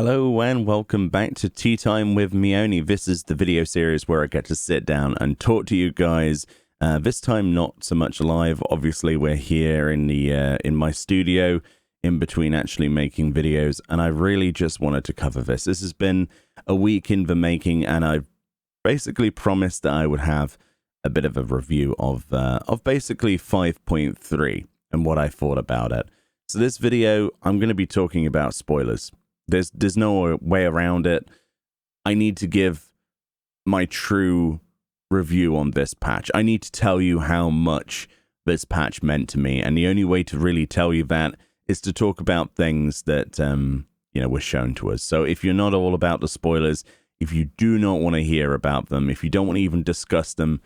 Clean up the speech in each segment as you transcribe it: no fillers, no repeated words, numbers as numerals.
Hello and welcome back to Tea Time with Meoni. This is the video series where I get to sit down and talk to you guys. This time not so much live. Obviously, we're here in the in my studio in between actually making videos, and I really just wanted to cover this. This has been a week in the making, and I basically promised that I would have a bit of a review of basically 5.3 and what I thought about it. So this video, I'm going to be talking about spoilers. There's no way around it. I need to give my true review on this patch. I need to tell you how much this patch meant to me, and the only way to really tell you that is to talk about things that were shown to us. So if you're not all about the spoilers, if you do not want to hear about them, if you don't want to even discuss them,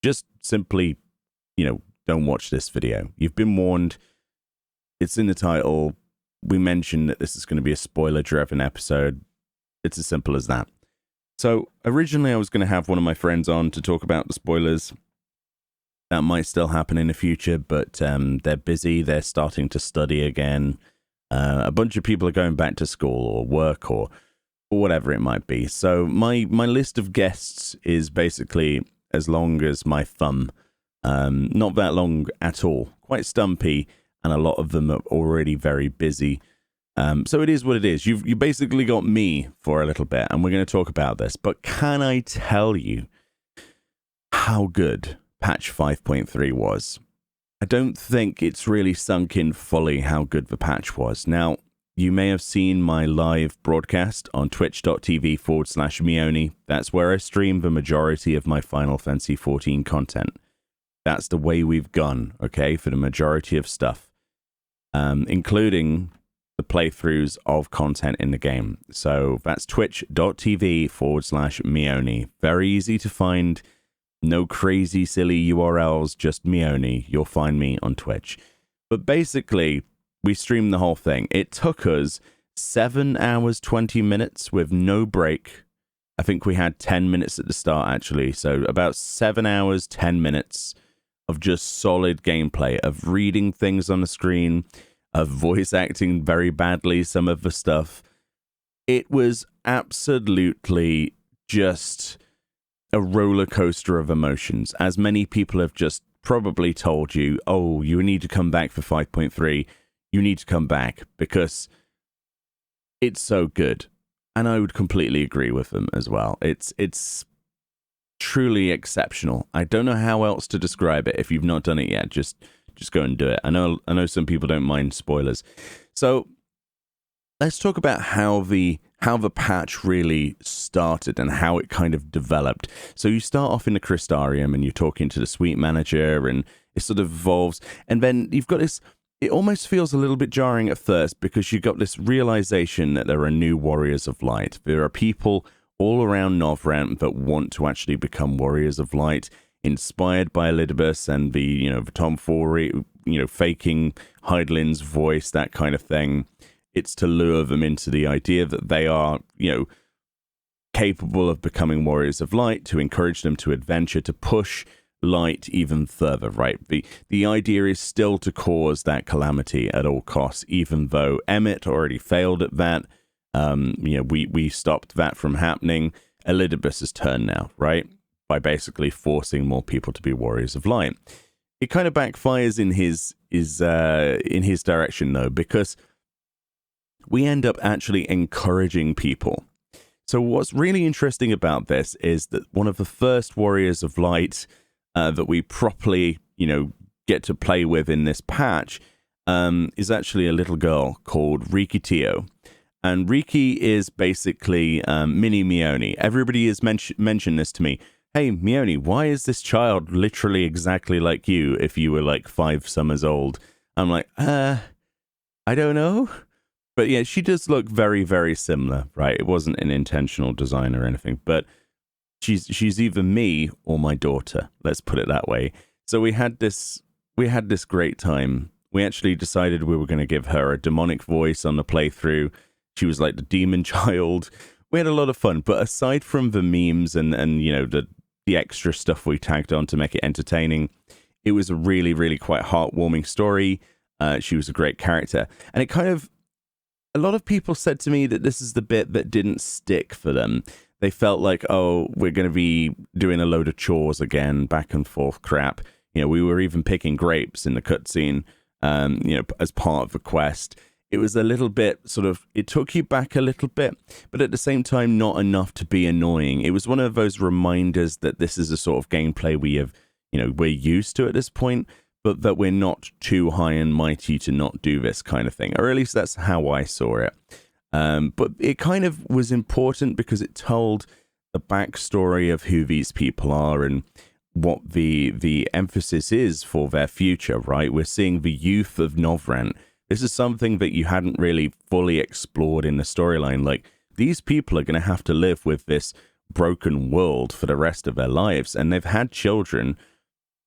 just simply, don't watch this video. You've been warned. It's in the title. We mentioned that this is going to be a spoiler-driven episode. It's as simple as that. So, originally I was going to have one of my friends on to talk about the spoilers. That might still happen in the future, but they're busy. They're starting to study again. A bunch of people are going back to school or work or whatever it might be. So, my list of guests is basically as long as my thumb. Not that long at all. Quite stumpy. And a lot of them are already very busy. So it is what it is. You basically got me for a little bit, and we're going to talk about this. But can I tell you how good patch 5.3 was? I don't think it's really sunk in fully how good the patch was. Now, you may have seen my live broadcast on twitch.tv/Meoni. That's where I stream the majority of my Final Fantasy XIV content. That's the way we've gone, okay, for the majority of stuff. Including the playthroughs of content in the game. So that's twitch.tv/Meoni. Very easy to find. No crazy, silly URLs, just Meoni. You'll find me on Twitch. But basically, we streamed the whole thing. It took us 7 hours, 20 minutes with no break. I think we had 10 minutes at the start, actually. So about 7 hours, 10 minutes of just solid gameplay, of reading things on the screen, of voice acting very badly, some of the stuff. It was absolutely just a roller coaster of emotions. As many people have just probably told you, oh, you need to come back for 5.3. You need to come back because it's so good. And I would completely agree with them as well. It's truly exceptional. I don't know how else to describe it. If you've not done it yet, just go and do it. I know some people don't mind spoilers. So let's talk about how the patch really started and how it kind of developed. So you start off in the Crystarium and you're talking to the suite manager, and it sort of evolves, and then you've got this. It almost feels a little bit jarring at first because you've got this realization that there are new warriors of light. There are people all around Novrant that want to actually become warriors of light, inspired by Elidibus and the tomfoolery, faking Hydaelyn's voice, that kind of thing. It's to lure them into the idea that they are, capable of becoming warriors of light, to encourage them to adventure, to push light even further, right? The idea is still to cause that calamity at all costs, even though Emet already failed at that. We stopped that from happening. Elidibus' turn now, right? By basically forcing more people to be warriors of light. It kind of backfires in his direction though, because we end up actually encouraging people. So what's really interesting about this is that one of the first warriors of light that we properly, get to play with in this patch is actually a little girl called Rikitio. And Riki is basically mini Meoni. Everybody has mentioned this to me. Hey, Meoni, why is this child literally exactly like you if you were like 5 summers old? I'm like, I don't know. But yeah, she does look very, very similar, right? It wasn't an intentional design or anything, but she's either me or my daughter. Let's put it that way. So we had this great time. We actually decided we were going to give her a demonic voice on the playthrough. She was like the demon child. We had a lot of fun, but aside from the memes and the extra stuff we tagged on to make it entertaining, it was a really, really quite heartwarming story. She was a great character, and it kind of a lot of people said to me that this is the bit that didn't stick for them. They felt like, oh, we're going to be doing a load of chores again, back and forth crap. You know, we were even picking grapes in the cutscene, you know, as part of the quest. It was a little bit sort of, it took you back a little bit, but at the same time, not enough to be annoying. It was one of those reminders that this is a sort of gameplay we have, you know, we're used to at this point, but that we're not too high and mighty to not do this kind of thing. Or at least that's how I saw it. But it kind of was important because it told the backstory of who these people are and what the emphasis is for their future, right? We're seeing the youth of Novrent. This is something that you hadn't really fully explored in the storyline. Like, these people are going to have to live with this broken world for the rest of their lives, and they've had children,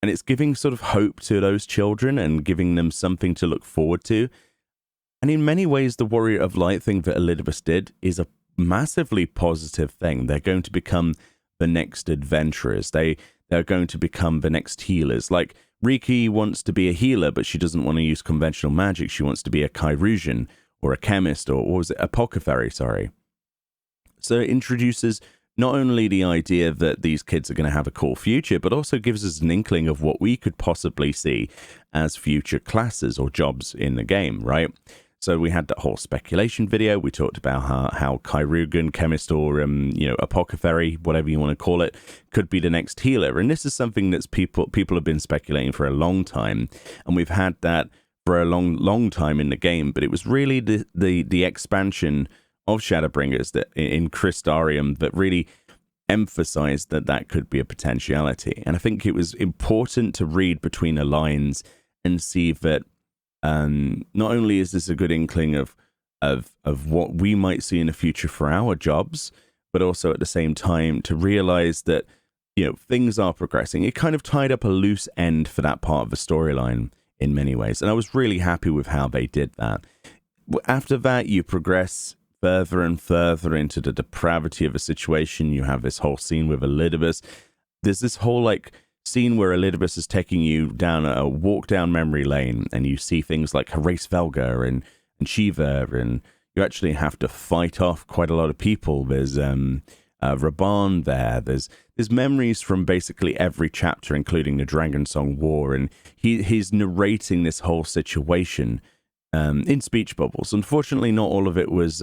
and it's giving sort of hope to those children and giving them something to look forward to. And in many ways, the Warrior of Light thing that Elidibus did is a massively positive thing. They're going to become the next adventurers. They're going to become the next healers. Like, Riki wants to be a healer, but she doesn't want to use conventional magic. She wants to be a chirurgeon or a chemist, or what was it? Apothecary, sorry. So it introduces not only the idea that these kids are going to have a cool future, but also gives us an inkling of what we could possibly see as future classes or jobs in the game, right? So we had that whole speculation video. We talked about how chirurgeon, chemist, or you know, apothecary, whatever you want to call it, could be the next healer. And this is something that's people have been speculating for a long time, and we've had that for a long time in the game. But it was really the expansion of Shadowbringers that in Crystarium that really emphasized that could be a potentiality. And I think it was important to read between the lines and see that not only is this a good inkling of what we might see in the future for our jobs, but also at the same time to realize that, you know, things are progressing. It kind of tied up a loose end for that part of the storyline in many ways, and I was really happy with how they did that. After that, you progress further and further into the depravity of a situation. You have this whole scene with Elidibus. There's this whole like scene where Elidibus is taking you down a walk down memory lane, and you see things like Herace Velga and Shiva, and you actually have to fight off quite a lot of people. There's Raban there. There's memories from basically every chapter, including the Dragon Song War, and he's narrating this whole situation in speech bubbles. Unfortunately, not all of it was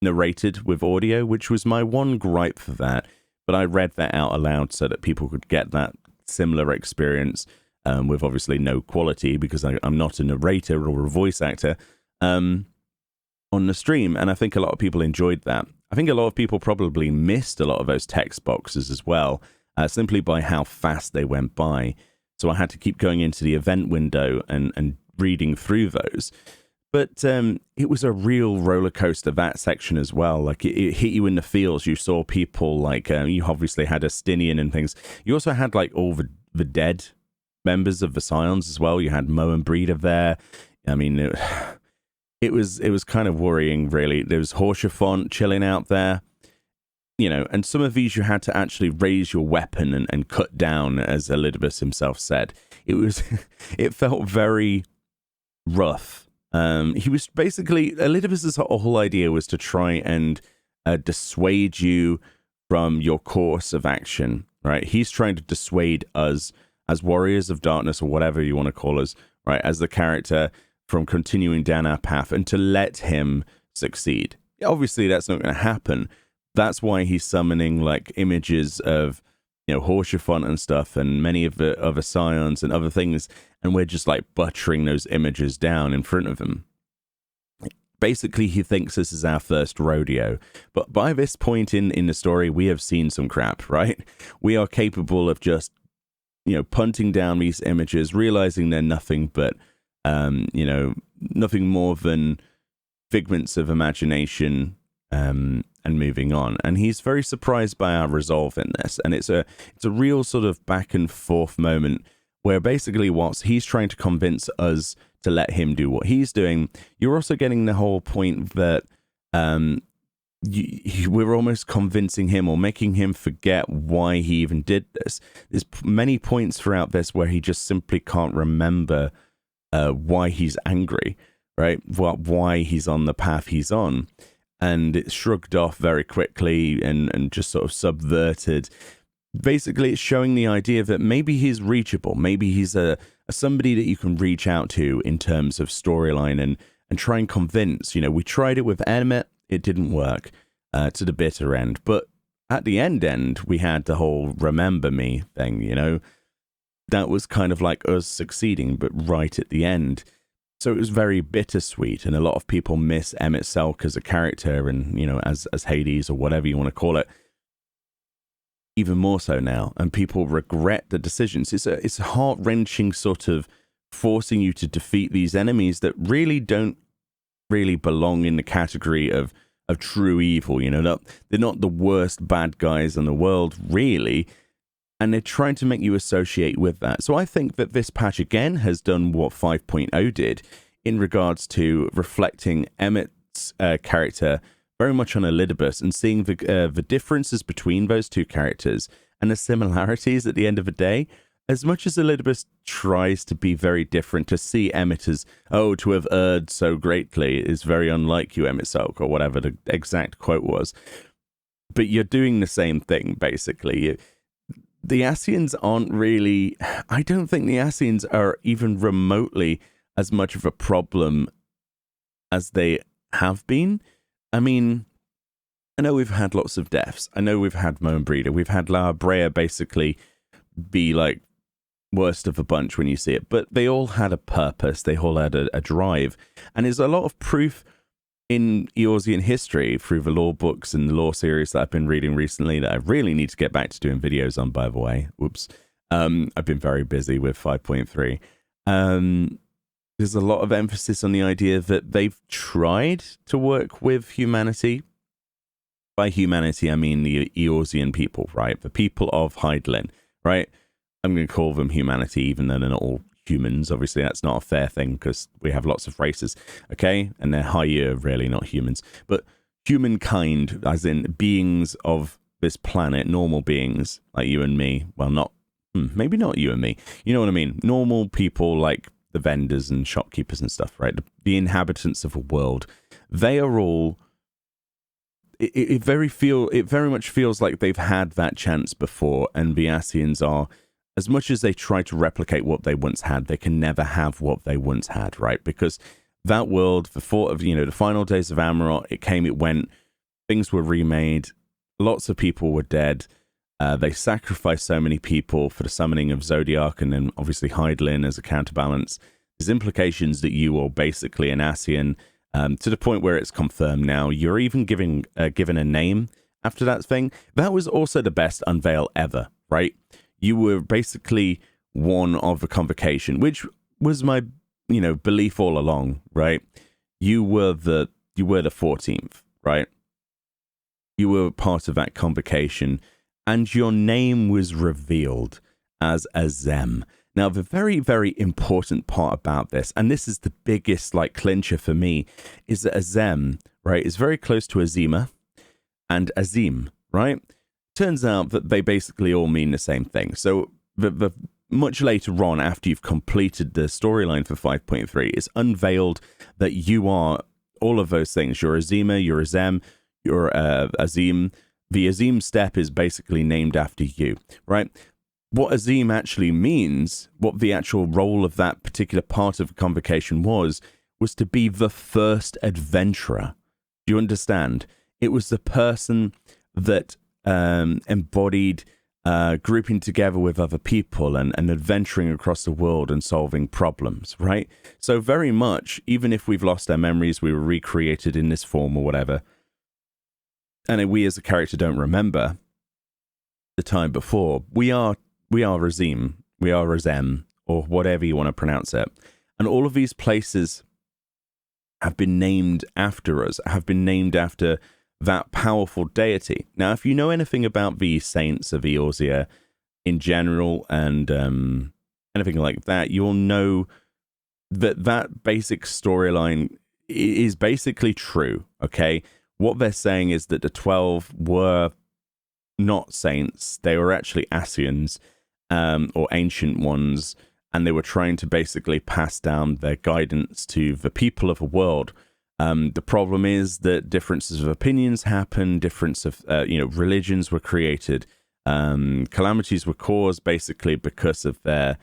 narrated with audio, which was my one gripe for that. But I read that out aloud so that people could get that similar experience with obviously no quality, because I'm not a narrator or a voice actor on the stream. And I think a lot of people enjoyed that. I think a lot of people probably missed a lot of those text boxes as well, simply by how fast they went by. So I had to keep going into the event window and reading through those. But it was a real roller coaster, that section as well. Like, it hit you in the feels. You saw people like, you obviously had Astinian and things. You also had like all the dead members of the Scions as well. You had Mo and Breeder there. I mean, it was kind of worrying, really. There was Horshafont chilling out there, you know, and some of these you had to actually raise your weapon and cut down, as Elidibus himself said. It felt very rough. He was basically, Elidibus's whole idea was to try and dissuade you from your course of action, right? He's trying to dissuade us as warriors of darkness, or whatever you want to call us, right, as the character, from continuing down our path and to let him succeed. Obviously, that's not going to happen. That's why he's summoning like images of, you know, Horshafont and stuff, and many of the other Scions and other things, and we're just like buttering those images down in front of him. Basically, he thinks this is our first rodeo. But by this point in the story, we have seen some crap, right? We are capable of just, you know, punting down these images, realizing they're nothing but, you know, nothing more than figments of imagination, and moving on. And he's very surprised by our resolve in this. And it's a real sort of back and forth moment where basically he's trying to convince us to let him do what he's doing. You're also getting the whole point that we're almost convincing him or making him forget why he even did this. There's many points throughout this where he just simply can't remember why he's angry. right? Why he's on the path he's on. And it's shrugged off very quickly and just sort of subverted. Basically, it's showing the idea that maybe he's reachable. Maybe he's a somebody that you can reach out to in terms of storyline and try and convince. You know, we tried it with Emet. It didn't work to the bitter end. But at the end, we had the whole remember me thing, you know. That was kind of like us succeeding, but right at the end. So it was very bittersweet, and a lot of people miss Emet-Selch as a character and, you know, as Hades or whatever you want to call it, even more so now. And people regret the decisions. It's a heart-wrenching sort of forcing you to defeat these enemies that really don't really belong in the category of true evil. You know, they're not the worst bad guys in the world, really. And they're trying to make you associate with that. So I think that this patch, again, has done what 5.0 did in regards to reflecting Emmet's character very much on Elidibus and seeing the differences between those two characters and the similarities at the end of the day. As much as Elidibus tries to be very different, to see Emet as, oh, to have erred so greatly is very unlike you, Emet-Selch, or whatever the exact quote was. But you're doing the same thing, basically. The Ascians aren't really... I don't think the Ascians are even remotely as much of a problem as they have been. I mean, I know we've had lots of deaths. I know we've had Moan Breeder. We've had La Brea basically be like worst of a bunch when you see it. But they all had a purpose. They all had a drive. And there's a lot of proof in Eorzean history through the lore books and the lore series that I've been reading recently that I really need to get back to doing videos on, by the way. Whoops. I've been very busy with 5.3. There's a lot of emphasis on the idea that they've tried to work with humanity. By humanity, I mean the Eorzean people, right? The people of Hydaelyn, right? I'm going to call them humanity, even though they're not all humans. Obviously, that's not a fair thing because we have lots of races, okay? And they're higher, really, not humans. But humankind, as in beings of this planet, normal beings like you and me. Well, not, maybe not you and me. You know what I mean? Normal people like the vendors and shopkeepers and stuff, right? The inhabitants of a world. They are all... It very much feels like they've had that chance before, and the Ascians are... As much as they try to replicate what they once had, they can never have what they once had, right? Because that world, the thought of, the final days of Amarot, it came, it went, things were remade, lots of people were dead. They sacrificed so many people for the summoning of Zodiac and then obviously Hydaelyn as a counterbalance. There's implications that you are basically an Ascian, to the point where it's confirmed now. You're even given a name after that thing. That was also the best unveil ever, right? You were basically one of the Convocation, which was my, belief all along, right? You were the 14th, right? You were part of that Convocation, and your name was revealed as Azem. Now, the very, very important part about this, and this is the biggest, clincher for me, is that Azem, right, is very close to Azima and Azim, right? Turns out that they basically all mean the same thing. So the much later on, after you've completed the storyline for 5.3, it's unveiled that you are all of those things. You're Azima, you're Azem, you're Azim. The Azim step is basically named after you, right? What Azim actually means, what the actual role of that particular part of the Convocation was to be the first adventurer. Do you understand? It was the person that embodied grouping together with other people and adventuring across the world and solving problems, right? So very much, even if we've lost our memories, we were recreated in this form or whatever, and we as a character don't remember the time before, we are Razim, we are Razem, or whatever you want to pronounce it. And all of these places have been named after us, have been named after that powerful deity. Now, if you know anything about the saints of Eorzea in general and anything like that, you'll know that basic storyline is basically true, okay? What they're saying is that the 12 were not saints. They were actually Ascians, or ancient ones, and they were trying to basically pass down their guidance to the people of a world. The problem is that differences of opinions happen, difference of religions were created, calamities were caused basically because of their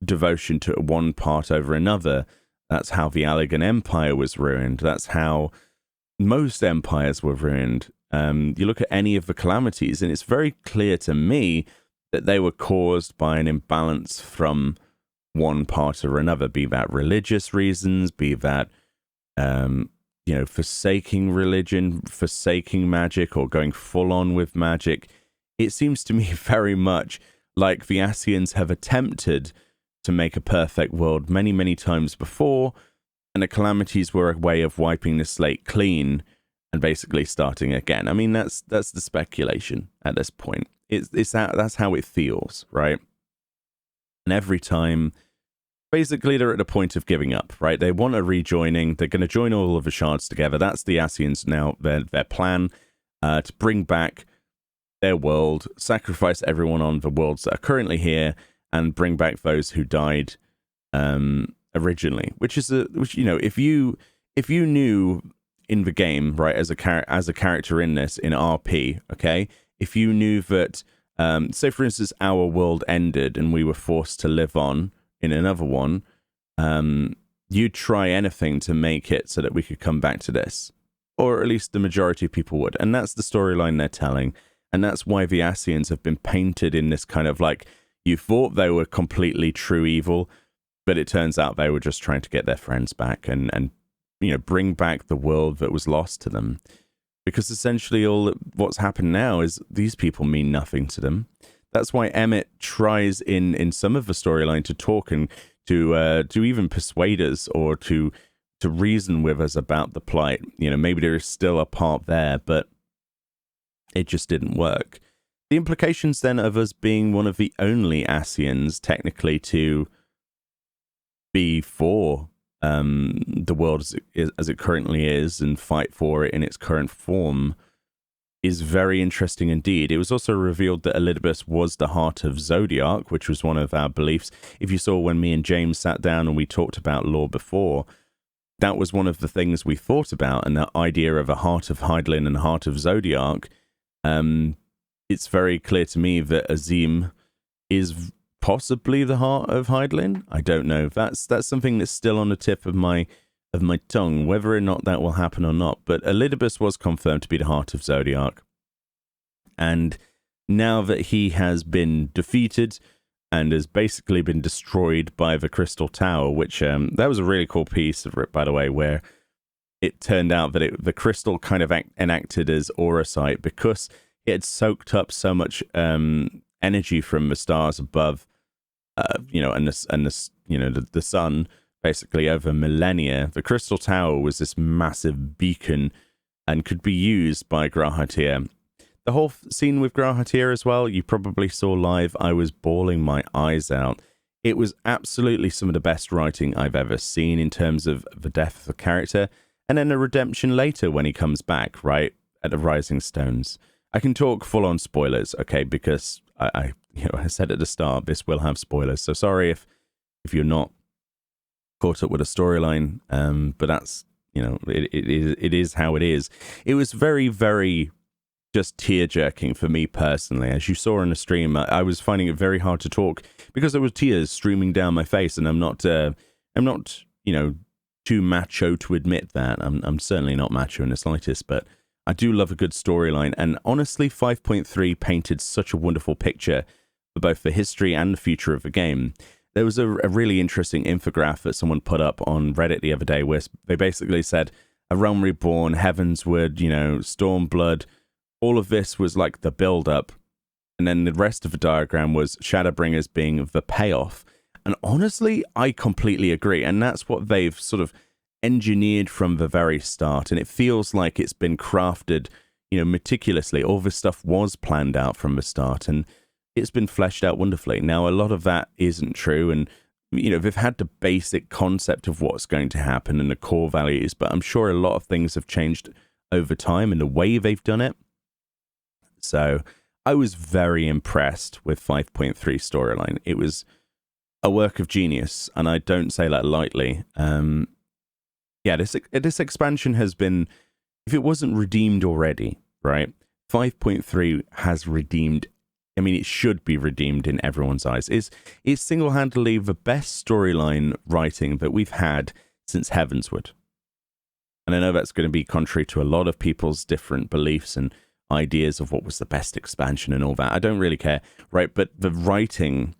devotion to one part over another. That's how the Allegan Empire was ruined. That's how most empires were ruined. You look at any of the calamities, and it's very clear to me that they were caused by an imbalance from one part or another, be that religious reasons, be that forsaking religion, forsaking magic, or going full on with magic. It seems to me very much like the Ascians have attempted to make a perfect world many, many times before, and the calamities were a way of wiping the slate clean and basically starting again. I mean, that's the speculation at this point. That's how it feels, right? And every time, basically, they're at the point of giving up, right? They want a rejoining. They're going to join all of the shards together. That's the Ascians now, their plan, to bring back their world, sacrifice everyone on the worlds that are currently here, and bring back those who died originally. Which if you knew in the game, right, as a character in this, in RP, okay, if you knew that, say for instance, our world ended and we were forced to live on in another one, you'd try anything to make it so that we could come back to this, or at least the majority of people would. And that's the storyline they're telling, and that's why the Ascians have been painted in this kind of like, you thought they were completely true evil, but it turns out they were just trying to get their friends back and bring back the world that was lost to them. Because essentially what's happened now is these people mean nothing to them. That's why Emmett tries in some of the storyline to talk and to even persuade us or to reason with us about the plight. Maybe there is still a part there, but it just didn't work. The implications then of us being one of the only Ascians technically to be for the world as it currently is and fight for it in its current form is very interesting indeed. It was also revealed that Elidibus was the heart of Zodiac, which was one of our beliefs. If you saw when me and James sat down and we talked about lore before, that was one of the things we thought about, and that idea of a heart of Hydaelyn and heart of Zodiac. It's very clear to me that Azim is possibly the heart of Hydaelyn. I don't know. That's something that's still on the tip of my tongue, whether or not that will happen or not. But Elidibus was confirmed to be the heart of Zodiac. And now that he has been defeated and has basically been destroyed by the Crystal Tower, which that was a really cool piece of it, by the way, where it turned out that the crystal kind of enacted as auracite because it had soaked up so much energy from the stars above, and the sun. Basically, over millennia, the Crystal Tower was this massive beacon and could be used by Grahatir. The whole scene with Grahatir as well, you probably saw live. I was bawling my eyes out. It was absolutely some of the best writing I've ever seen in terms of the death of the character, and then a redemption later when he comes back, right, at the Rising Stones. I can talk full-on spoilers, okay, because I said at the start, this will have spoilers, so sorry if you're not caught up with a storyline, but that's, it is how it is. It was very, very just tear-jerking for me personally. As you saw in the stream, I was finding it very hard to talk because there were tears streaming down my face, and I'm not, too macho to admit that. I'm certainly not macho in the slightest, but I do love a good storyline, and honestly, 5.3 painted such a wonderful picture for both the history and the future of the game. There was a really interesting infographic that someone put up on Reddit the other day where they basically said, a realm reborn, Heavensward, Stormblood, all of this was like the build-up, and then the rest of the diagram was Shadowbringers being the payoff. And honestly, I completely agree, and that's what they've sort of engineered from the very start, and it feels like it's been crafted, meticulously. All this stuff was planned out from the start, and it's been fleshed out wonderfully. Now, a lot of that isn't true, and they've had the basic concept of what's going to happen and the core values, but I'm sure a lot of things have changed over time in the way they've done it. So I was very impressed with 5.3 storyline. It was a work of genius, and I don't say that lightly. Yeah, this expansion has been, if it wasn't redeemed already, right? 5.3 has redeemed. I mean, it should be redeemed in everyone's eyes. It's single-handedly the best storyline writing that we've had since Heavensward. And I know that's going to be contrary to a lot of people's different beliefs and ideas of what was the best expansion and all that. I don't really care, right? But the writing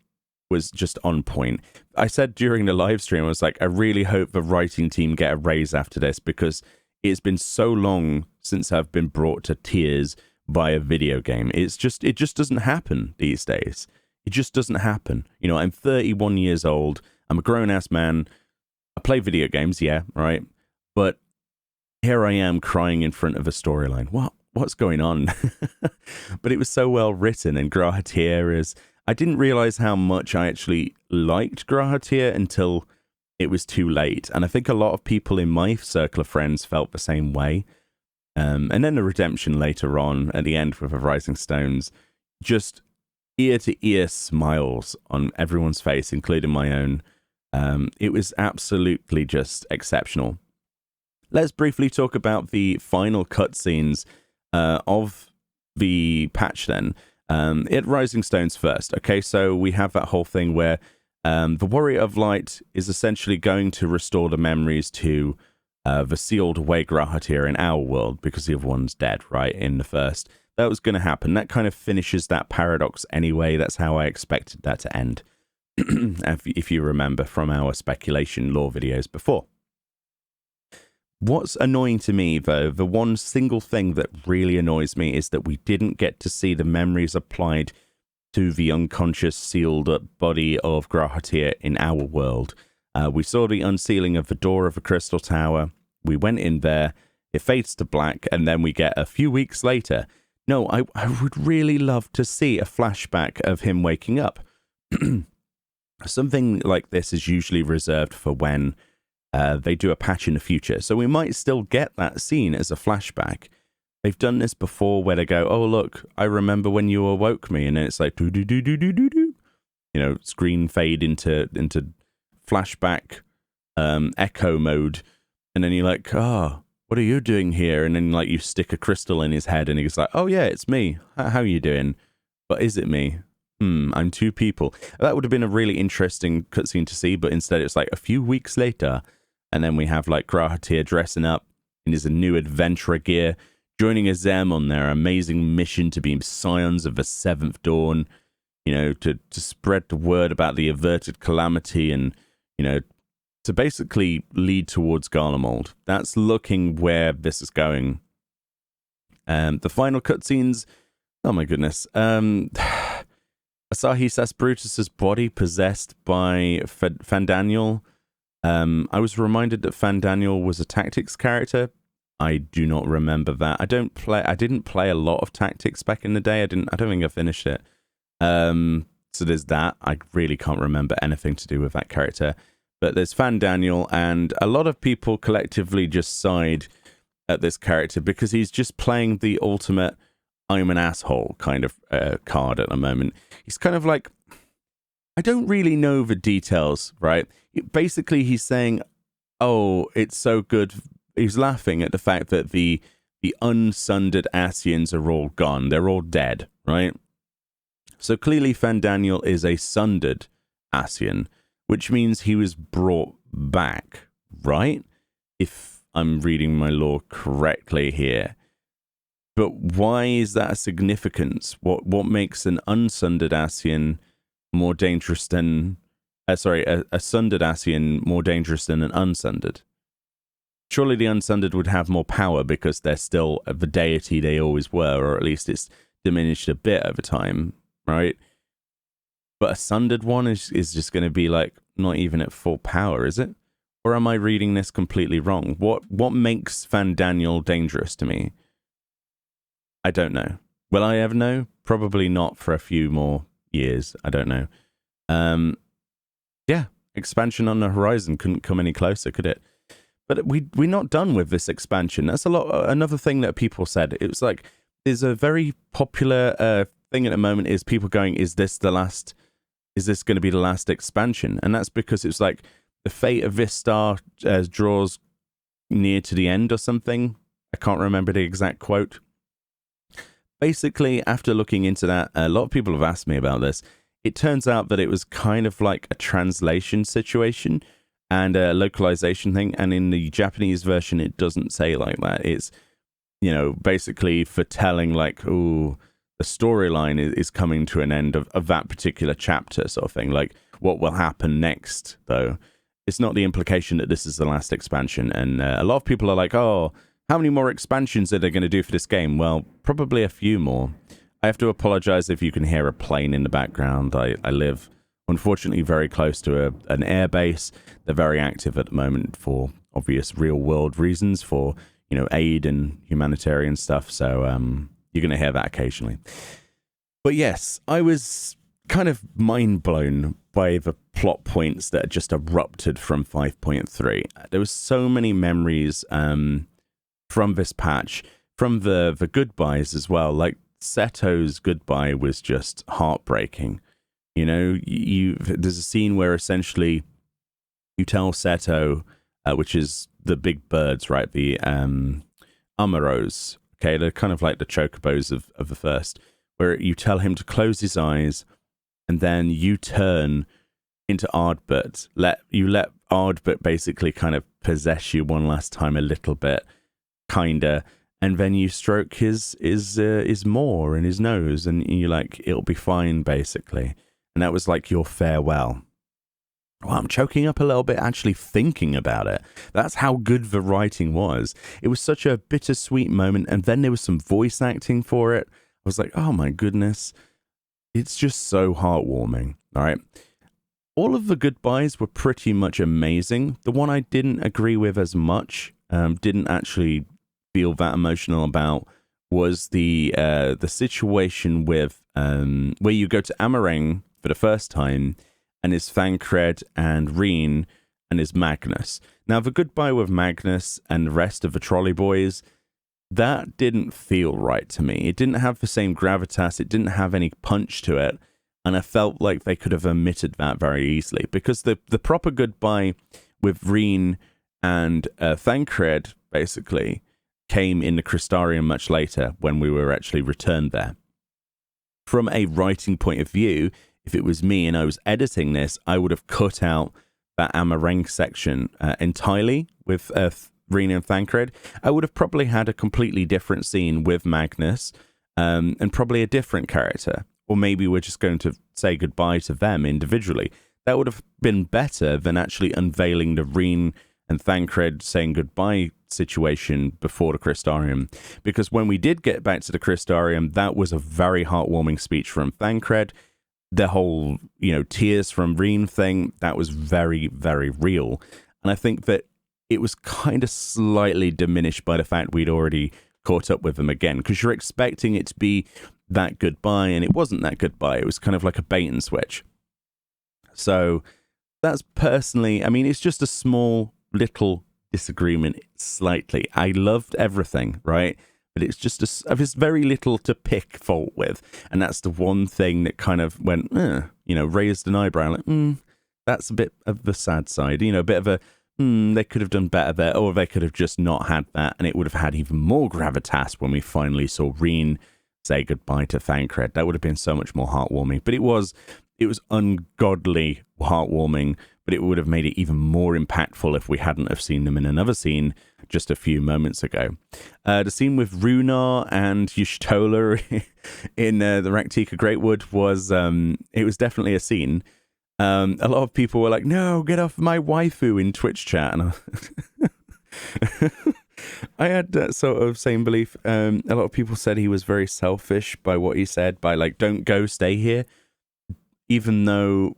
was just on point. I said during the live stream, I was like, I really hope the writing team get a raise after this, because it's been so long since I've been brought to tears by a video game. It just doesn't happen these days. It just doesn't happen. You know, I'm 31 years old. I'm a grown-ass man. I play video games, yeah, right? But here I am crying in front of a storyline. What's going on? But it was so well written, and Grahatier I didn't realize how much I actually liked Grahatier until it was too late. And I think a lot of people in my circle of friends felt the same way. And then the redemption later on at the end with the Rising Stones, just ear-to-ear smiles on everyone's face, including my own. It was absolutely just exceptional. Let's briefly talk about the final cutscenes of the patch then. At Rising Stones first. Okay, so we have that whole thing where the Warrior of Light is essentially going to restore the memories to the sealed away Grahatier in our world, because the other one's dead, right, in the first. That was going to happen. That kind of finishes that paradox anyway. That's how I expected that to end, if you remember from our speculation lore videos before. What's annoying to me, though, the one single thing that really annoys me is that we didn't get to see the memories applied to the unconscious sealed up body of Grahatier in our world. We saw the unsealing of the door of the Crystal Tower. We went in there, it fades to black, and then we get a few weeks later. No, I would really love to see a flashback of him waking up. Something like this is usually reserved for when they do a patch in the future. So we might still get that scene as a flashback. They've done this before where they go, oh, look, I remember when you awoke me. And then it's like, do-do-do-do-do-do-do. You know, screen fade into flashback echo mode. And then you're like, oh, what are you doing here? And then like you stick a crystal in his head and he's like, oh, yeah, it's me. How are you doing? But is it me? I'm two people. That would have been a really interesting cutscene to see, but instead it's like a few weeks later. And then we have like Grahatier dressing up in his new adventurer gear, joining Azem on their amazing mission to be Scions of the Seventh Dawn, you know, to spread the word about the averted calamity and, you know, to basically lead towards Garlemald. That's looking where this is going. The final cutscenes, oh my goodness. Asahi says Brutus's body possessed by Fandaniel. I was reminded that Fandaniel was a tactics character. I do not remember that. I didn't play a lot of tactics back in the day. I don't think I finished it. So there's that. I really can't remember anything to do with that character. But there's Fandaniel, and a lot of people collectively just sighed at this character because he's just playing the ultimate I'm an asshole kind of card at the moment. He's kind of like, I don't really know the details, right? Basically, he's saying, oh, it's so good. He's laughing at the fact that the unsundered Asians are all gone. They're all dead, right? So clearly Fandaniel is a sundered Asian, which means he was brought back, right? If I'm reading my lore correctly here. But why is that a significance? What makes an unsundered Asian more dangerous than... a sundered Asian more dangerous than an unsundered? Surely the unsundered would have more power because they're still the deity they always were, or at least it's diminished a bit over time, right? But a sundered one is just going to be like not even at full power, is it? Or am I reading this completely wrong? What makes Fandaniel dangerous to me? I don't know. Will I ever know? Probably not for a few more years. I don't know. Yeah, expansion on the horizon couldn't come any closer, could it? But we're not done with this expansion. That's another thing that people said. It was like, there's a very popular thing at the moment is people going, is this going to be the last expansion? And that's because it's like the fate of this star draws near to the end or something. I can't remember the exact quote. Basically, after looking into that, a lot of people have asked me about this. It turns out that it was kind of like a translation situation and a localization thing. And in the Japanese version, it doesn't say like that. It's, basically foretelling like, oh, the storyline is coming to an end of that particular chapter sort of thing. Like what will happen next, though. It's not the implication that this is the last expansion. And a lot of people are like, oh, how many more expansions are they going to do for this game? Well, probably a few more. I have to apologize if you can hear a plane in the background. I live, unfortunately, very close to an air base. They're very active at the moment for obvious real-world reasons, for, aid and humanitarian stuff. So you're going to hear that occasionally. But yes, I was kind of mind-blown by the plot points that just erupted from 5.3. There was so many memories from this patch, from the goodbyes as well. Like, Seto's goodbye was just heartbreaking. There's a scene where essentially you tell Seto, which is the big birds, right? The Amaros. Okay, they're kind of like the chocobos of the first, where you tell him to close his eyes, and then you turn into Ardbert. Let Ardbert basically kind of possess you one last time a little bit, kinda. And then you stroke his maw and his nose, and you're like, it'll be fine, basically. And that was like your farewell. Well, I'm choking up a little bit actually thinking about it. That's how good the writing was. It was such a bittersweet moment, and then there was some voice acting for it. I was like, oh my goodness. It's just so heartwarming, all right? All of the goodbyes were pretty much amazing. The one I didn't agree with as much, didn't actually feel that emotional about, was the situation with where you go to Amareng for the first time, and is Thancred and Reen and is Magnus. Now, the goodbye with Magnus and the rest of the trolley boys, that didn't feel right to me. It didn't have the same gravitas. It didn't have any punch to it. And I felt like they could have omitted that very easily, because the proper goodbye with Reen and Thancred basically came in the Crystarium much later when we were actually returned there. From a writing point of view, if it was me and I was editing this, I would have cut out that Amareng section entirely with Reen and Thancred. I would have probably had a completely different scene with Magnus and probably a different character. Or maybe we're just going to say goodbye to them individually. That would have been better than actually unveiling the Reen and Thancred saying goodbye situation before the Crystarium. Because when we did get back to the Crystarium, that was a very heartwarming speech from Thancred. The whole, tears from Reen thing, that was very, very real. And I think that it was kind of slightly diminished by the fact we'd already caught up with them again, because you're expecting it to be that goodbye, and it wasn't that goodbye. It was kind of like a bait and switch. So that's personally, it's just a small little disagreement slightly. I loved everything, right? But it's just it's very little to pick fault with. And that's the one thing that kind of went, raised an eyebrow. Like, that's a bit of the sad side. A bit of a, they could have done better there. Or they could have just not had that. And it would have had even more gravitas when we finally saw Reen say goodbye to Thancred. That would have been so much more heartwarming. But it was ungodly heartwarming. But it would have made it even more impactful if we hadn't have seen them in another scene just a few moments ago. The scene with Runar and Y'shtola in the Rak'tika Greatwood was, it was definitely a scene. A lot of people were like, no, get off my waifu in Twitch chat. And I had that sort of same belief. A lot of people said he was very selfish by what he said, by like, don't go, stay here. Even though,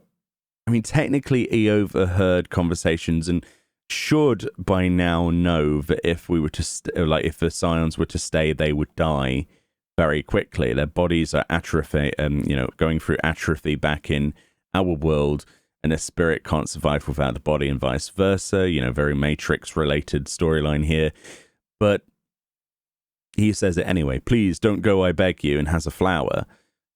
technically he overheard conversations and should by now know that if we were to, if the Scions were to stay, they would die very quickly. Their bodies are atrophy, going through atrophy back in our world, and their spirit can't survive without the body and vice versa. Very Matrix-related storyline here. But he says it anyway. Please don't go, I beg you, and has a flower.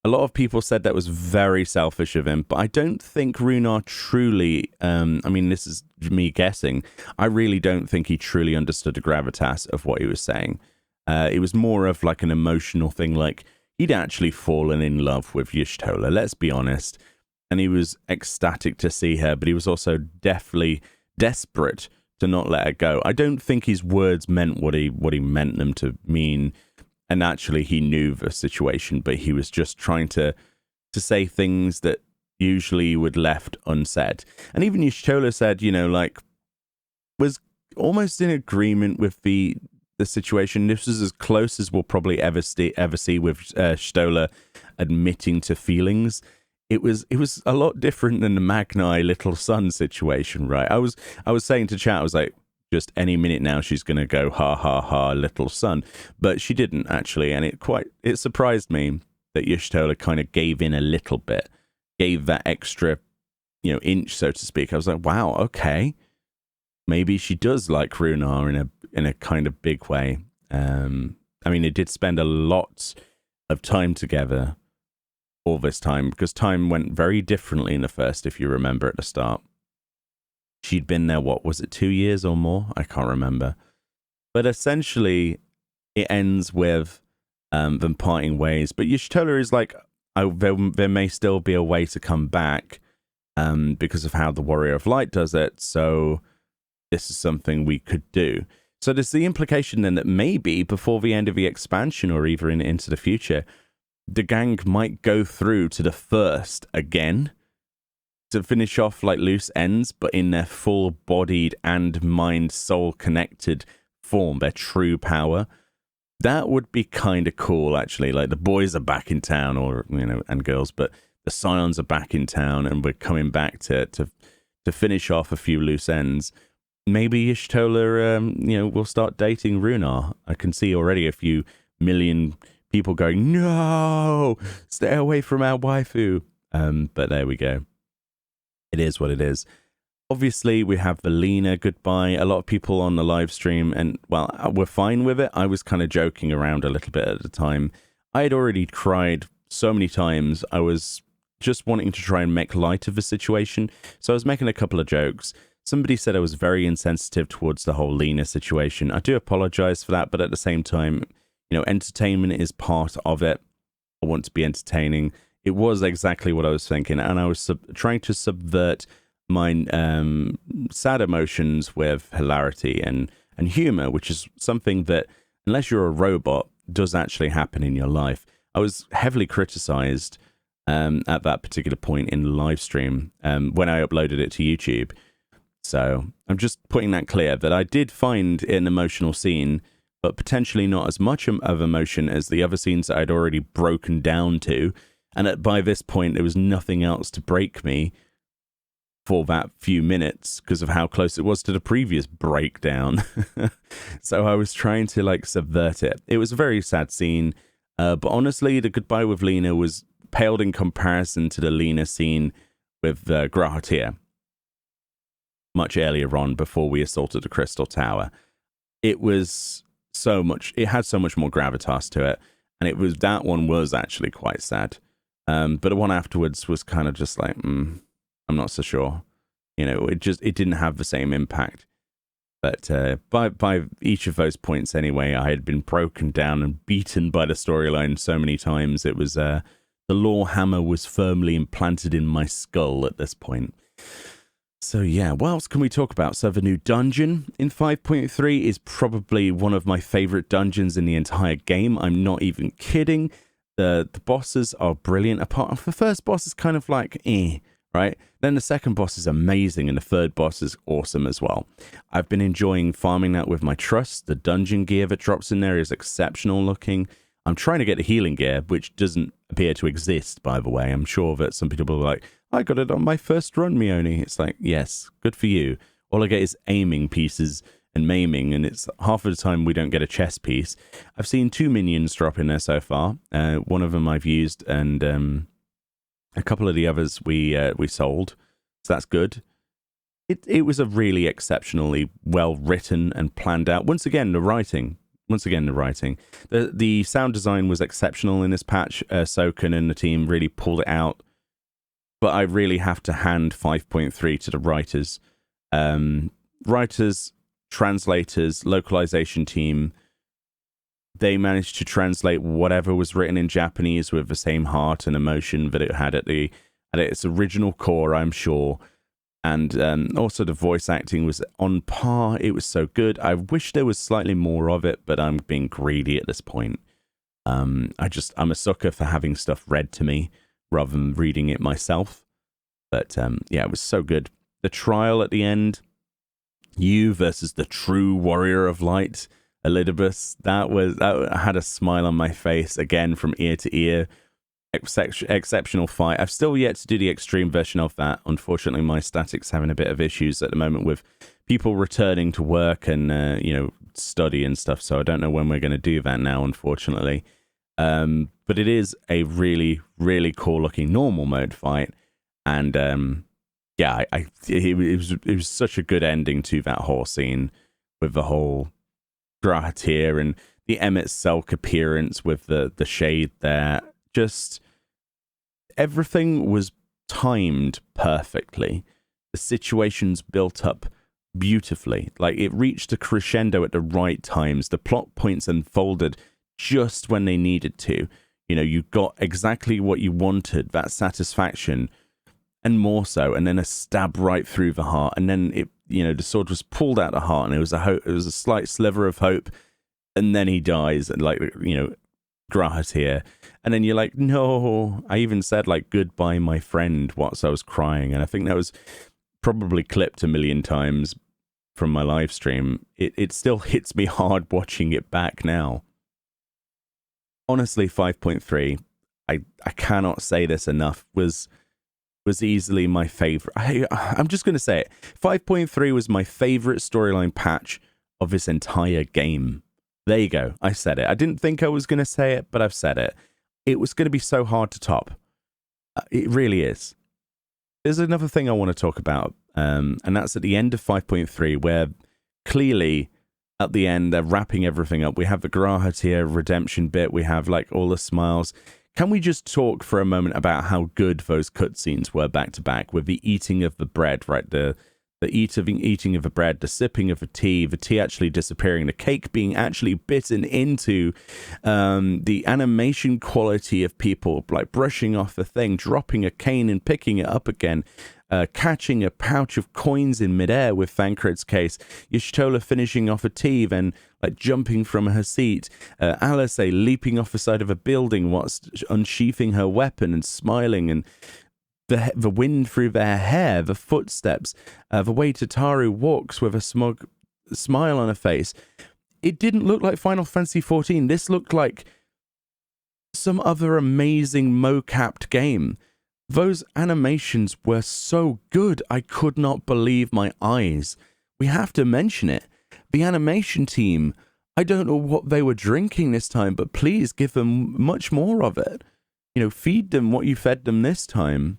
A lot of people said that was very selfish of him, but I don't think Runar truly, I mean, this is me guessing, I really don't think he truly understood the gravitas of what he was saying. It was more of like an emotional thing, like he'd actually fallen in love with Y'shtola, let's be honest, and he was ecstatic to see her, but he was also definitely desperate to not let her go. I don't think his words meant what he meant them to mean. And actually, he knew the situation, but he was just trying to say things that usually would left unsaid. And even Y'shtola said, you know, like, was almost in agreement with the situation. This was as close as we'll probably ever see with Y'shtola admitting to feelings. It was a lot different than the Magni little son situation, right? I was saying to chat, I was like, just any minute now she's going to go ha ha ha little son, but she didn't actually, and it surprised me that Y'shtola kind of gave in a little bit, gave that extra, you know, inch, so to speak. I was like, wow, okay, maybe she does like Runar in a kind of big way. I mean, they did spend a lot of time together all this time, because time went very differently in the first, if you remember at the start. She'd been there, what was it, 2 years or more? I can't remember. But essentially, it ends with them parting ways. But Y'shtola is like, there may still be a way to come back because of how the Warrior of Light does it. So this is something we could do. So there's the implication then that maybe before the end of the expansion or even into the future, the gang might go through to the first again, to finish off like loose ends, but in their full-bodied and mind-soul connected form, their true power. That would be kind of cool, actually. Like, the boys are back in town, or, you know, and girls, but the Scions are back in town, and we're coming back to finish off a few loose ends. Maybe Y'shtola, you know, will start dating Runar. I can see already a few million people going, no, stay away from our waifu. But there we go. It is what it is. Obviously, we have the Lena goodbye. A lot of people on the live stream, and, well, we're fine with it. I was kind of joking around a little bit at the time. I had already cried so many times. I was just wanting to try and make light of the situation. So I was making a couple of jokes. Somebody said I was very insensitive towards the whole Lena situation. I do apologize for that, but at the same time, you know, entertainment is part of it. I want to be entertaining. It was exactly what I was thinking, and I was trying to subvert my sad emotions with hilarity and humor, which is something that, unless you're a robot, does actually happen in your life. I was heavily criticized at that particular point in the live stream when I uploaded it to YouTube. So I'm just putting that clear, that I did find an emotional scene, but potentially not as much of emotion as the other scenes that I'd already broken down to. And by this point, there was nothing else to break me for that few minutes because of how close it was to the previous breakdown. So I was trying to, like, subvert it. It was a very sad scene. But honestly, the goodbye with Lena was paled in comparison to the Lena scene with Grahatir much earlier on, before we assaulted the Crystal Tower. It was so much, it had so much more gravitas to it. And that one was actually quite sad. But the one afterwards was kind of just like, I'm not so sure. You know, it didn't have the same impact. But by each of those points anyway, I had been broken down and beaten by the storyline so many times. It was, the lore hammer was firmly implanted in my skull at this point. So yeah, what else can we talk about? So the new dungeon in 5.3 is probably one of my favorite dungeons in the entire game. I'm not even kidding. The bosses are brilliant. Apart from the first boss is kind of like, right? Then the second boss is amazing, and the third boss is awesome as well. I've been enjoying farming that with my trust. The dungeon gear that drops in there is exceptional looking. I'm trying to get the healing gear, which doesn't appear to exist, by the way. I'm sure that some people are like, I got it on my first run, Meoni. It's like, yes, good for you. All I get is aiming pieces and maiming, and it's half of the time we don't get a chest piece. I've seen 2 minions drop in there so far. One of them I've used, and a couple of the others we sold, so that's good. It was a really exceptionally well written and planned out. Once again, the writing, once again, the writing. The sound design was exceptional in this patch. Soken and the team really pulled it out. But I really have to hand 5.3 to the writers. Writers, translators, localization team, they managed to translate whatever was written in Japanese with the same heart and emotion that it had at its original core, I'm sure. And also the voice acting was on par. It was so good. I wish there was slightly more of it, but I'm being greedy at this point. I'm a sucker for having stuff read to me rather than reading it myself. But yeah, it was so good. The trial at the end, you versus the true warrior of light, Elidibus, that had a smile on my face again from ear to ear. Exceptional fight. I've still yet to do the extreme version of that. Unfortunately, my static's having a bit of issues at the moment with people returning to work and study and stuff. So I don't know when we're going to do that now, unfortunately. But it is a really, really cool looking normal mode fight, and yeah, it was such a good ending to that whole scene with the whole Grahatir and the Emet-Selch appearance with the shade there. Just everything was timed perfectly. The situations built up beautifully. Like, it reached a crescendo at the right times. The plot points unfolded just when they needed to. You know, you got exactly what you wanted, that satisfaction, and more so, and then a stab right through the heart, and then it, you know, the sword was pulled out of the heart, and it was a slight sliver of hope, and then he dies, and like, you know, Grahatir. And then you're like, no. I even said, like, goodbye, my friend, whilst I was crying. And I think that was probably clipped a million times from my live stream. It still hits me hard watching it back now. Honestly, 5.3, I cannot say this enough, was easily my favorite. I'm just going to say it. 5.3 was my favorite storyline patch of this entire game. There you go. I said it. I didn't think I was going to say it, but I've said it. It was going to be so hard to top. It really is. There's another thing I want to talk about, and that's at the end of 5.3, where clearly at the end they're wrapping everything up. We have the Grahatir redemption bit. We have like all the smiles. Can we just talk for a moment about how good those cutscenes were back to back with the eating of the bread, right? The eating of the bread, the sipping of the tea actually disappearing, the cake being actually bitten into, the animation quality of people like brushing off the thing, dropping a cane and picking it up again, catching a pouch of coins in midair with Thancred's case, Y'shtola finishing off a tea, then like jumping from her seat, Alice leaping off the side of a building whilst unsheathing her weapon and smiling, and the wind through their hair, the footsteps, the way Tataru walks with a smug smile on her face. It didn't look like Final Fantasy XIV. This looked like some other amazing mo-capped game. Those animations were so good, I could not believe my eyes. We have to mention it. The animation team, I don't know what they were drinking this time, but please give them much more of it. You know, feed them what you fed them this time.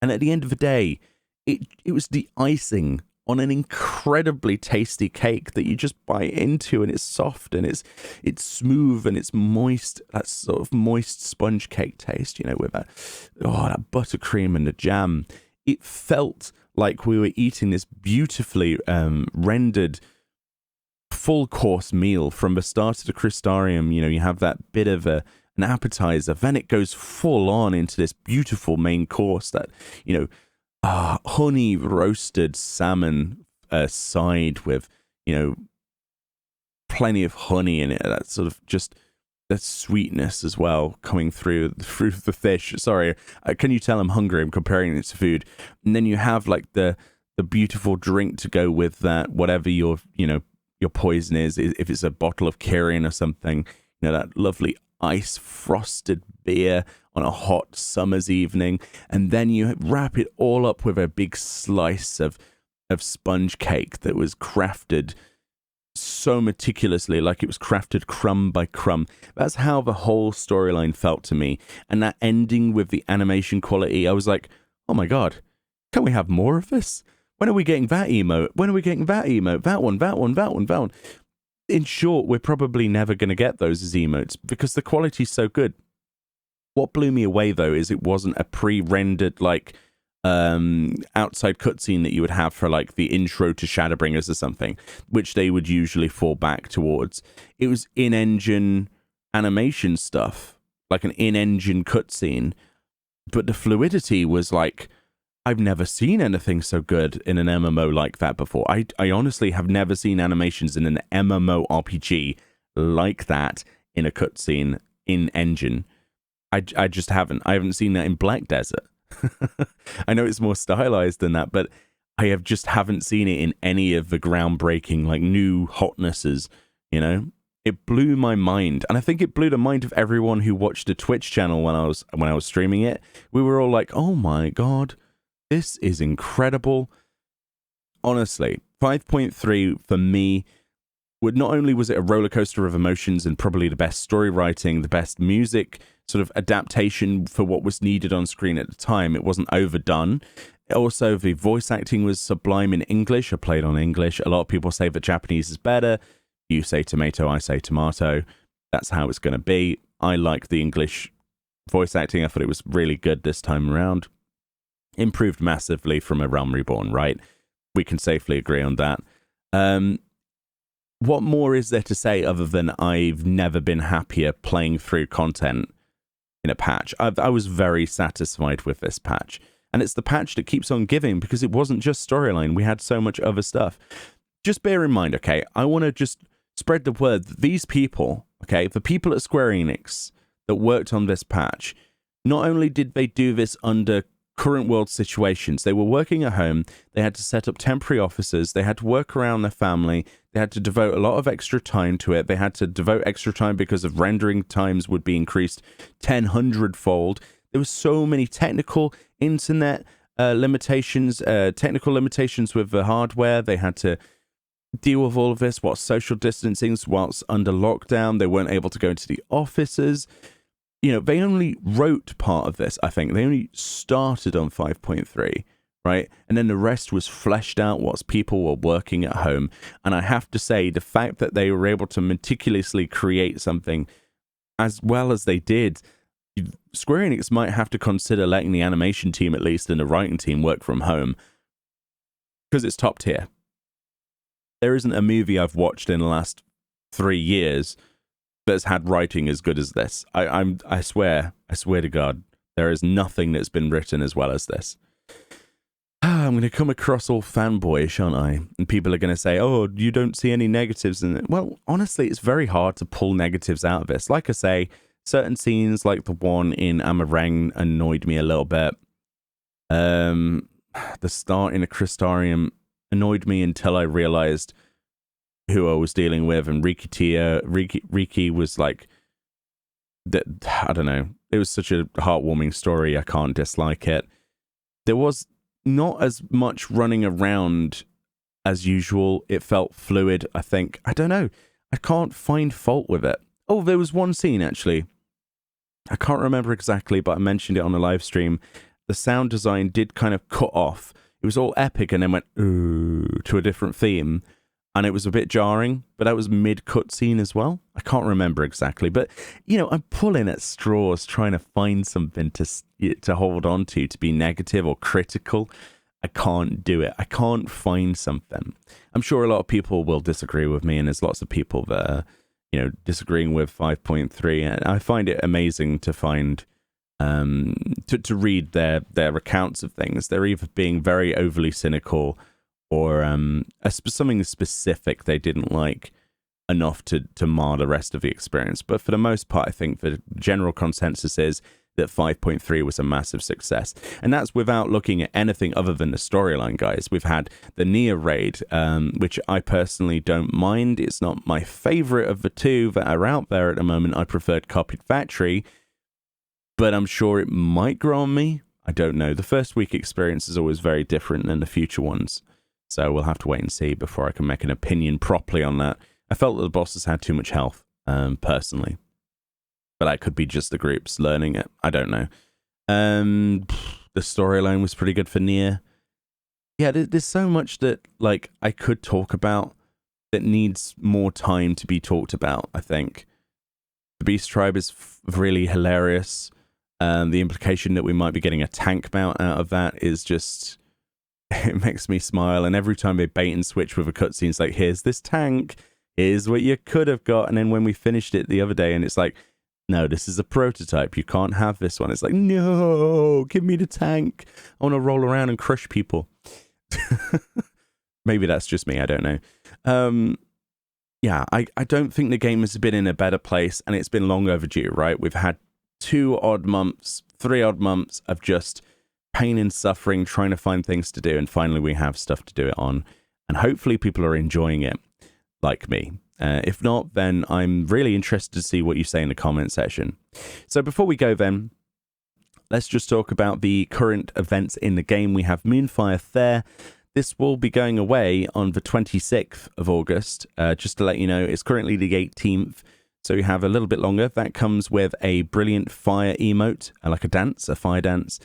And at the end of the day, it was the icing on an incredibly tasty cake that you just bite into, and it's soft and it's smooth and it's moist. That sort of moist sponge cake taste, you know, with that buttercream and the jam. It felt like we were eating this beautifully rendered full course meal from the start of the Crystarium. You know, you have that bit of an appetizer, then it goes full on into this beautiful main course that, you know, honey roasted salmon side with, you know, plenty of honey in it. That sort of just that sweetness as well coming through the fish. Sorry, can you tell I'm hungry? I'm comparing it to food. And then you have like the beautiful drink to go with that, whatever your poison is. If it's a bottle of Kirin or something, you know, that lovely ice frosted beer on a hot summer's evening, and then you wrap it all up with a big slice of sponge cake that was crafted so meticulously, like it was crafted crumb by crumb. That's how the whole storyline felt to me. And that ending with the animation quality, I was like, oh my god, can we have more of this? When are we getting that emote? When are we getting that emote? That one. in short, we're probably never going to get those as emotes because the quality's so good. What blew me away, though, is it wasn't a pre-rendered, like, outside cutscene that you would have for, like, the intro to Shadowbringers or something, which they would usually fall back towards. It was in-engine animation stuff, like an in-engine cutscene, but the fluidity was, like, I've never seen anything so good in an MMO like that before. I honestly have never seen animations in an MMO RPG like that in a cutscene in-engine. I just haven't. I haven't seen that in Black Desert. I know it's more stylized than that, but I haven't seen it in any of the groundbreaking, like, new hotnesses, you know? It blew my mind, and I think it blew the mind of everyone who watched the Twitch channel when I was streaming it. We were all like, "Oh my god, this is incredible." Honestly, 5.3 for me, not only was it a roller coaster of emotions and probably the best story writing, the best music sort of adaptation for what was needed on screen at the time. It wasn't overdone. Also, the voice acting was sublime in English. I played on English. A lot of people say that Japanese is better. You say tomato, I say tomato. That's how it's going to be. I like the English voice acting. I thought it was really good this time around. Improved massively from A Realm Reborn, right? We can safely agree on that. What more is there to say other than I've never been happier playing through content in a patch? I was very satisfied with this patch. And it's the patch that keeps on giving because it wasn't just storyline. We had so much other stuff. Just bear in mind, okay, I want to just spread the word that these people, okay, the people at Square Enix that worked on this patch, not only did they do this under current world situations, they were working at home, they had to set up temporary offices, they had to work around their family, they had to devote a lot of extra time to it, they had to devote extra time because of rendering times would be increased 100-fold. There were so many technical internet limitations, technical limitations with the hardware. They had to deal with all of this whilst social distancing, whilst under lockdown. They weren't able to go into the offices. You know, they only wrote part of this, I think. They only started on 5.3, right? And then the rest was fleshed out whilst people were working at home. And I have to say, the fact that they were able to meticulously create something as well as they did, Square Enix might have to consider letting the animation team, at least, and the writing team work from home, because it's top tier. There isn't a movie I've watched in the last 3 years that's had writing as good as this. I swear to God, there is nothing that's been written as well as this. I'm going to come across all fanboyish, aren't I? And people are going to say, "Oh, you don't see any negatives in it." Well, honestly, it's very hard to pull negatives out of this. Like I say, certain scenes, like the one in Amarang, annoyed me a little bit. The start in a Crystarium annoyed me until I realized who I was dealing with, and Riki was like, I don't know. It was such a heartwarming story. I can't dislike it. There was not as much running around as usual. It felt fluid, I think. I don't know. I can't find fault with it. Oh, there was one scene, actually. I can't remember exactly, but I mentioned it on the live stream. The sound design did kind of cut off. It was all epic and then went ooh to a different theme. And it was a bit jarring, but that was mid-cutscene as well. I can't remember exactly. But, you know, I'm pulling at straws trying to find something to hold on to be negative or critical. I can't do it. I can't find something. I'm sure a lot of people will disagree with me, and there's lots of people that are, you know, disagreeing with 5.3. And I find it amazing to find, to read their accounts of things. They're either being very overly cynical or something specific they didn't like enough to mar the rest of the experience. But for the most part, I think the general consensus is that 5.3 was a massive success. And that's without looking at anything other than the storyline, guys. We've had the Nia raid, which I personally don't mind. It's not my favorite of the two that are out there at the moment. I preferred Copied Factory, but I'm sure it might grow on me. I don't know. The first week experience is always very different than the future ones. So we'll have to wait and see before I can make an opinion properly on that. I felt that the bosses had too much health, personally. But that could be just the groups learning it. I don't know. The storyline was pretty good for Nier. Yeah, there's so much that, like, I could talk about. that needs more time to be talked about, I think. The Beast Tribe is really hilarious. The implication that we might be getting a tank mount out of that is just... It makes me smile. And every time they bait and switch with a cutscene, it's like, here's this tank. Here's what you could have got. And then when we finished it the other day, and it's like, no, this is a prototype. You can't have this one. It's like, no, give me the tank. I want to roll around and crush people. Maybe that's just me. I don't know. Yeah, I don't think the game has been in a better place, and it's been long overdue, right? We've had 3 odd months of just pain and suffering trying to find things to do, and finally we have stuff to do it on, and hopefully people are enjoying it like me. If not, then I'm really interested to see what you say in the comment section. So before we go then, let's just talk about the current events in the game. We have Moonfire Fair. This will be going away on the 26th of August. Just to let you know, it's currently the 18th, so you have a little bit longer. That comes with a brilliant fire emote, like a fire dance,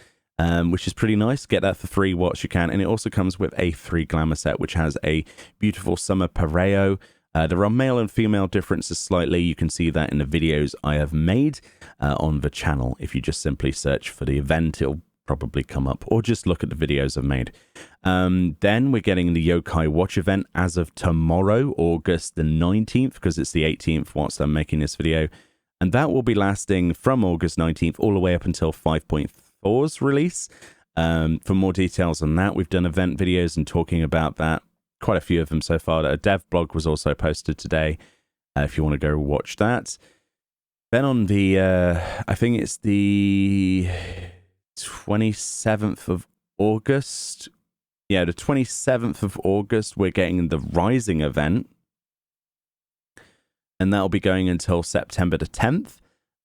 which is pretty nice. Get that for free, watch you can. And it also comes with a free glamour set, which has a beautiful summer pareo. There are male and female differences slightly. You can see that in the videos I have made on the channel. If you just simply search for the event, it'll probably come up, or just look at the videos I've made. Then we're getting the Yokai Watch event as of tomorrow, August the 19th, because it's the 18th whilst I'm making this video. And that will be lasting from August 19th all the way up until 5.4's release. For more details on that, we've done event videos and talking about that. Quite a few of them so far. A dev blog was also posted today, if you want to go watch that. Then on the, I think it's the 27th of August. Yeah, the 27th of August, we're getting the Rising event. And that'll be going until September the 10th.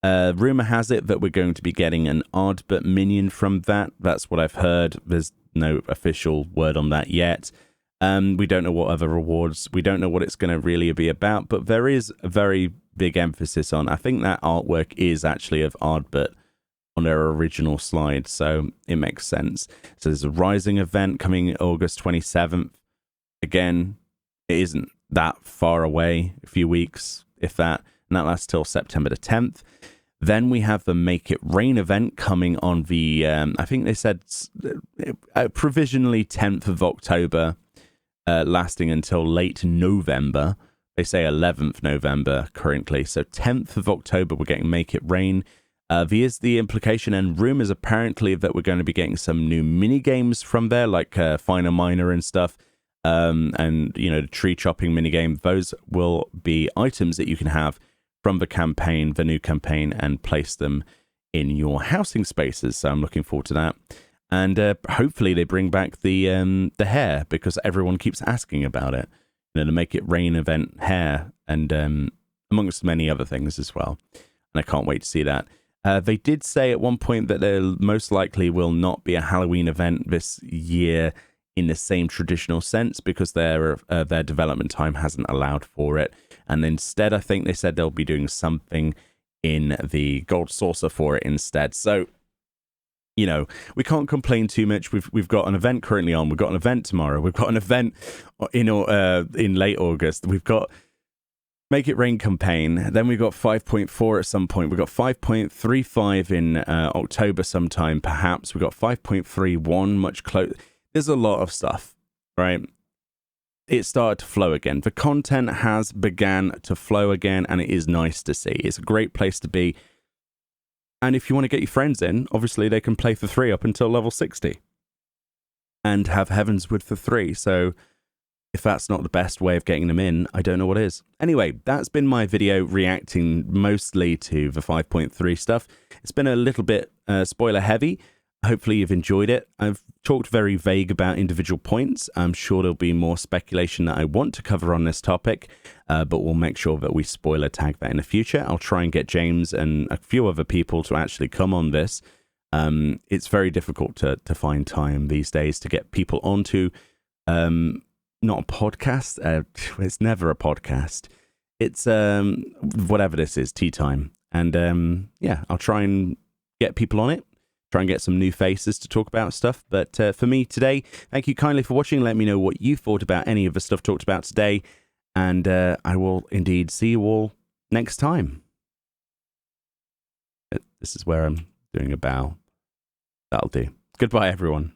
Rumor has it that we're going to be getting an Ardbert minion from that. That's what I've heard. There's no official word on that yet. We don't know what other rewards. We don't know what it's going to really be about, but there is a very big emphasis on, I think that artwork is actually of Ardbert on their original slide, so it makes sense. So there's a Rising event coming August 27th. Again, it isn't that far away, a few weeks, if that, and that lasts till September the 10th. Then we have the Make It Rain event coming on the, I think they said provisionally 10th of October, lasting until late November. They say 11th November currently. So 10th of October, we're getting Make It Rain. Here's the implication and rumors apparently that we're going to be getting some new mini games from there, like Finer Miner and stuff. And, you know, the tree chopping mini game. Those will be items that you can have from the campaign, the new campaign, and place them in your housing spaces. So I'm looking forward to that. And hopefully they bring back the hair, because everyone keeps asking about it. You know, the Make It Rain event hair, and amongst many other things as well. And I can't wait to see that. They did say at one point that there most likely will not be a Halloween event this year in the same traditional sense, because their development time hasn't allowed for it. And instead, I think they said they'll be doing something in the Gold Saucer for it instead. So, you know, we can't complain too much. We've got an event currently on. We've got an event tomorrow. We've got an event in late August. We've got Make It Rain campaign. Then we've got 5.4 at some point. We've got 5.35 in October sometime, perhaps. We've got 5.31 much closer. There's a lot of stuff, right? It started to flow again. The content has began to flow again, and it is nice to see. It's a great place to be. And if you want to get your friends in, obviously they can play for 3 up until level 60 and have Heavenswood for 3. So if that's not the best way of getting them in, I don't know what is. Anyway, that's been my video reacting mostly to the 5.3 stuff. It's been a little bit spoiler heavy. Hopefully you've enjoyed it. I've talked very vague about individual points. I'm sure there'll be more speculation that I want to cover on this topic, but we'll make sure that we spoiler tag that in the future. I'll try and get James and a few other people to actually come on this. It's very difficult to find time these days to get people onto not a podcast. It's never a podcast. It's whatever this is, tea time. And yeah, I'll try and get people on it. Try and get some new faces to talk about stuff. But for me today, thank you kindly for watching. Let me know what you thought about any of the stuff talked about today. And I will indeed see you all next time. This is where I'm doing a bow. That'll do. Goodbye, everyone.